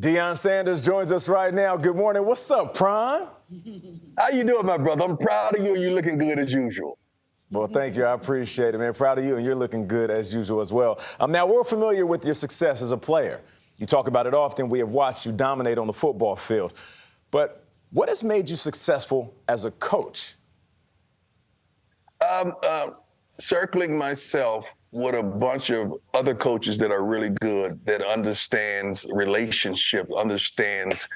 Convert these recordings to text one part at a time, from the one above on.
Deion Sanders joins us right now. Good morning. What's up, Prime? How you doing, my brother? I'm proud of you. You're looking good as usual. Well, thank you. I appreciate it, man. Proud of you, and you're looking good as usual as well. Now, we're familiar with your success as a player. You talk about it often. We have watched you dominate on the football field. But what has made you successful as a coach? Circling myself with a bunch of other coaches that are really good, that understands relationships, understands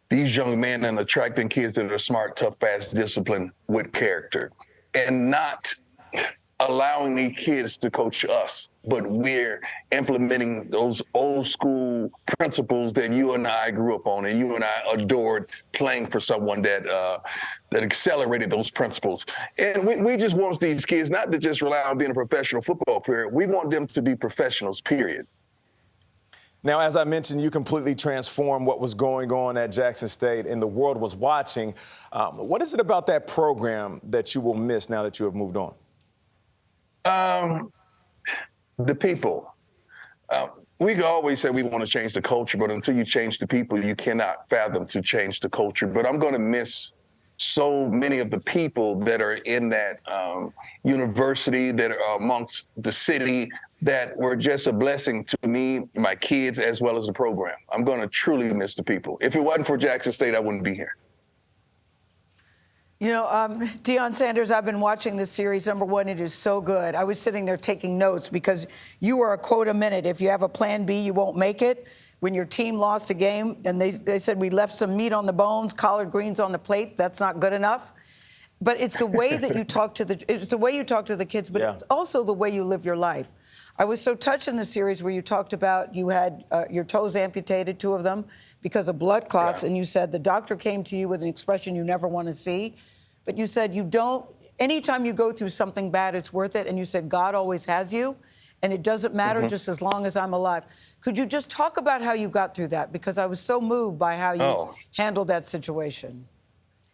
these young men and attracting kids that are smart, tough, fast, disciplined with character, and not allowing these kids to coach us, but we're implementing those old school principles that you and I grew up on and you and I adored, playing for someone that accelerated those principles. And we just want these kids not to just rely on being a professional football player. We want them to be professionals, period. Now, as I mentioned, you completely transformed what was going on at Jackson State, and the world was watching. What is it about that program that you will miss now that you have moved on? The people. We can always say we want to change the culture, but until you change the people, you cannot fathom to change the culture. But I'm going to miss so many of the people that are in that university, that are amongst the city, that were just a blessing to me, my kids, as well as the program. I'm going to truly miss the people. If it wasn't for Jackson State, I wouldn't be here. You know, Deion Sanders, I've been watching this series. Number one, it is so good. I was sitting there taking notes because you were a quote a minute. If you have a plan B, you won't make it. When your team lost a game and they said we left some meat on the bones, collard greens on the plate, that's not good enough. But it's the way that you talk to the kids, but it's also the way you live your life. I was so touched in the series where you talked about you had your toes amputated, 2 of them, because of blood clots, and you said the doctor came to you with an expression you never want to see. But you said anytime you go through something bad, it's worth it. And you said God always has you, and it doesn't matter just as long as I'm alive. Could you just talk about how you got through that? Because I was so moved by how you handled that situation.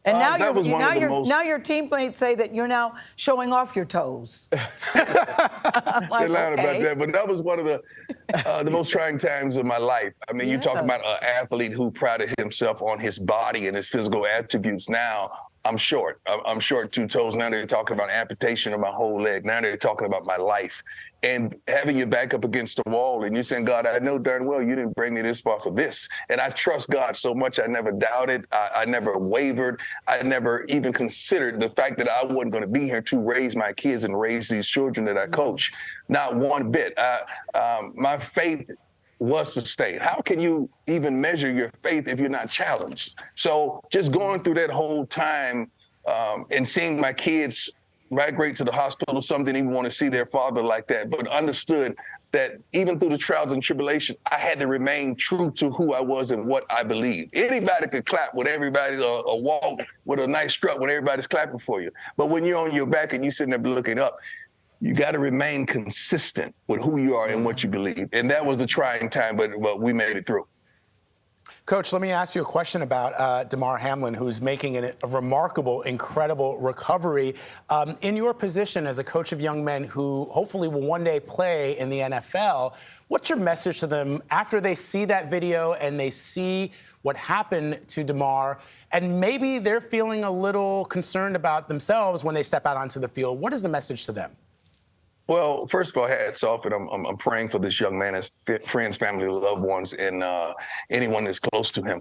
And now your teammates say that you're now showing off your toes. They're lying about that, but that was one of the most trying times of my life. I mean, you talk about an athlete who prided himself on his body and his physical attributes. Now I'm short. I'm short 2 toes. Now they're talking about amputation of my whole leg. Now they're talking about my life. And having your back up against the wall and you're saying, God, I know darn well you didn't bring me this far for this. And I trust God so much. I never doubted. I never wavered. I never even considered the fact that I wasn't going to be here to raise my kids and raise these children that I coach. Not one bit. My faith was sustained. How can you even measure your faith if you're not challenged? So just going through that whole time and seeing my kids migrate to the hospital, some didn't even want to see their father like that, but understood that even through the trials and tribulation, I had to remain true to who I was and what I believed. Anybody could clap with everybody, or walk with a nice strut when everybody's clapping for you. But when you're on your back and you're sitting there looking up, you got to remain consistent with who you are and what you believe. And that was a trying time, but we made it through. Coach, let me ask you a question about Demar Hamlin, who's making a remarkable, incredible recovery. In your position as a coach of young men who hopefully will one day play in the NFL, what's your message to them after they see that video and they see what happened to Demar, and maybe they're feeling a little concerned about themselves when they step out onto the field? What is the message to them? Well, first of all, hats off, and I'm praying for this young man, his friends, family, loved ones, and anyone that's close to him.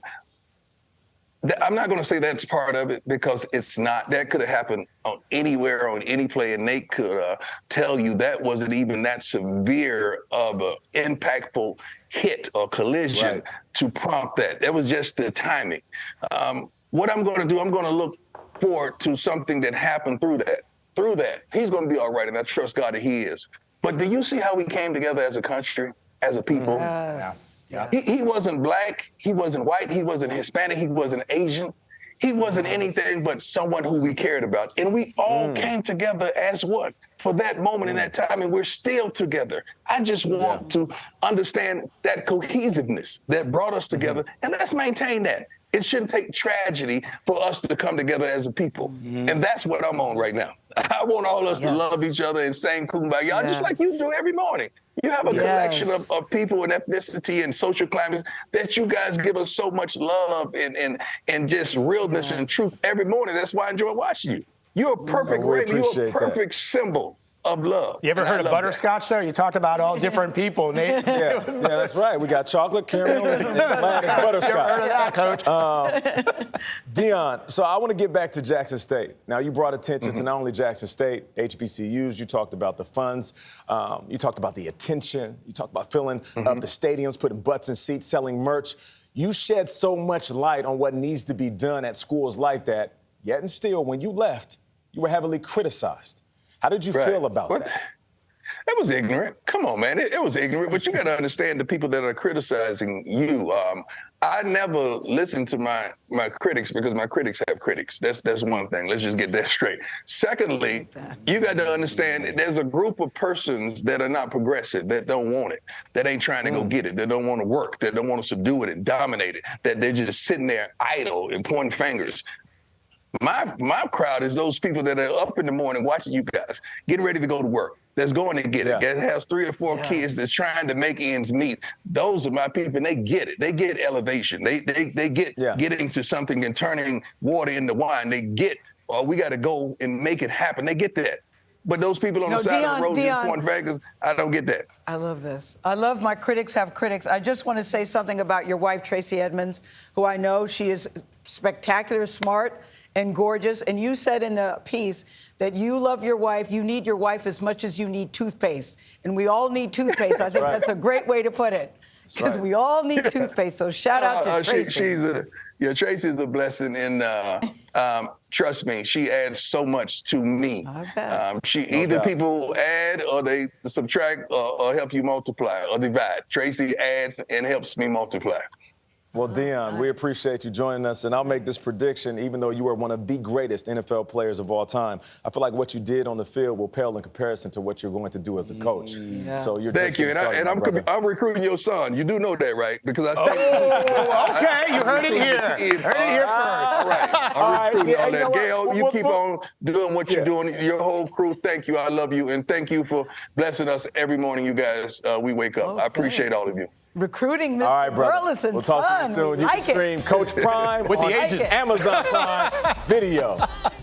I'm not going to say that's part of it, because it's not. That could have happened anywhere, on any play, and Nate could tell you that wasn't even that severe of an impactful hit or collision to prompt that. That was just the timing. What I'm going to do, I'm going to look forward to something that happened through that. He's going to be all right, and I trust God that he is. But do you see how we came together as a country, as a people? He wasn't black, he wasn't white, he wasn't Hispanic, he wasn't Asian. He wasn't anything but someone who we cared about. And we all came together as what? For that moment in that time, and we're still together. I just want to understand that cohesiveness that brought us together, and let's maintain that. It shouldn't take tragedy for us to come together as a people. And that's what I'm on right now. I want all us to love each other and sing Kumbaya, just like you do every morning. You have a collection of people and ethnicity and social climates that you guys give us so much love and just realness and truth every morning. That's why I enjoy watching you. You're a perfect rainbow. You're a perfect symbol of love. You ever heard of butterscotch, though? You talked about all different people, Nate. Yeah, that's right. We got chocolate, caramel, and butterscotch. You ever heard of that, Coach? Deion, so I want to get back to Jackson State. Now, you brought attention to not only Jackson State, HBCUs. You talked about the funds. You talked about the attention. You talked about filling up the stadiums, putting butts in seats, selling merch. You shed so much light on what needs to be done at schools like that, yet and still, when you left, you were heavily criticized. How did you feel about that? That was ignorant. Come on, man. It was ignorant. But you got to understand the people that are criticizing you. I never listen to my critics because my critics have critics. That's one thing. Let's just get that straight. Secondly, you got to understand that there's a group of persons that are not progressive, that don't want it, that ain't trying to go get it, that don't want to work, that don't want to subdue it and dominate it, that they're just sitting there idle and pointing fingers. My crowd is those people that are up in the morning watching you guys, getting ready to go to work, that's going to get it, that has 3 or 4 kids, that's trying to make ends meet. Those are my people, and they get it. They get elevation. They get getting to something and turning water into wine. They get, we got to go and make it happen. They get that. But those people on the side of the road just pointing fingers, I don't get that. I love this. I love my critics have critics. I just want to say something about your wife, Tracy Edmonds, who I know she is spectacular, smart, and gorgeous. And you said in the piece that you love your wife, you need your wife as much as you need toothpaste. And we all need toothpaste. I think that's a great way to put it. Because we all need toothpaste. So shout out to Tracy. Tracy's a blessing. And trust me, she adds so much to me. Either people add or they subtract or help you multiply or divide. Tracy adds and helps me multiply. Well, Deion, we appreciate you joining us, and I'll make this prediction, even though you are one of the greatest NFL players of all time. I feel like what you did on the field will pale in comparison to what you're going to do as a coach. So you're Thank you, and I'm recruiting your son. You do know that, right? Because I said, okay, you heard it here. Heard it here first. All right, I'm recruiting all that. Gayle, you keep on doing what you're doing. Your whole crew, thank you. I love you, and thank you for blessing us every morning. You guys, we wake up. I appreciate all of you. Recruiting Mr. Burleson. We'll talk to you soon. You can stream Coach Prime with the agents. Amazon Prime Video.